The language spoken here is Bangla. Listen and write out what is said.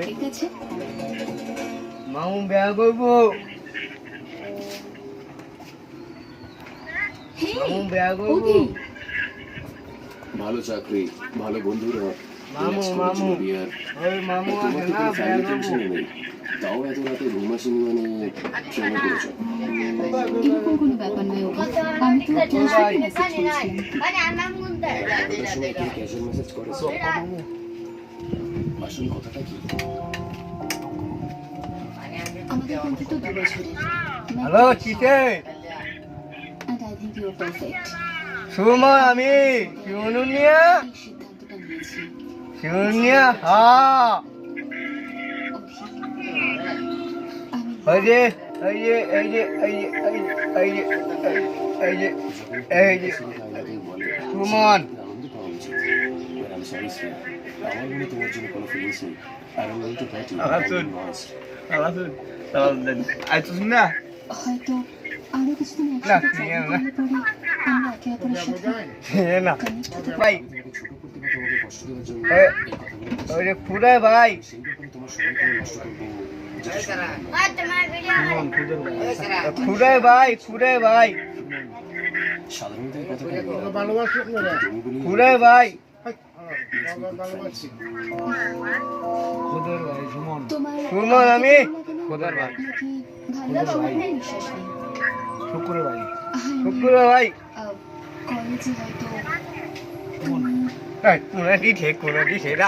ঠিক আছে মামু বিয়া করবো মামু বিয়া করবো ভালো চাকরি ভালো বন্ধুরা মামু মামু ওই মামু আছে না বিয়া করবো তাও এত রাতে ঘুমাসিনি মানে ট্রেনে করেছো এরকম কোনো ব্যাপার নয় ওকে আমি তো তোমার সাথে মেসেজ করেছিলাম ক্যাজুয়াল মেসেজ করেছো আসল কথাটা কি আমাদের বন্ধুত্ব 2 বছরের হ্যালো চিতে and I think you are perfect সুমা আমি শুনুনিয়া এই সিদ্ধান্তটা নিয়েছি শুনুনিয়া হ্যাঁ আমি এই যে এই যে এই যে এই যে এই যে এই যে এই যে সুমন আনন্দ পাওয়া উচিত আমি সরি স্যার আমার মনে তোমার জন্য কোনো ফিলিংস নেই আর আমি বলতে পারি আইতুস না হয়তো আরো কিছুদিন না, একসাথে নিয়ে থাকলে না। পরে আমরা একে অপরের সাথে না connect হতে ভাই তোমাকে ছোট করতে বা তোমাকে কষ্ট দেওয়ার জন্য এ, এই কথাগুলো ওই যে খুদাই ভাই সেই ব্যাপারে তোমার সময়কে নষ্ট করবো যেটা সম্ভব না। খুদাই ভাই সাধারণত এই কথাটা জমিগুলি খুদাই ভাই তোমার সুমন আমি খোদার ভাই নাকি ভালোবাসার কোনো বিশ্বাস নেই শুক্র ভাই I শুক্র mean, ভাই কলেজে হয়তো তুমি কোনটি ঠিক কোনটি সেটা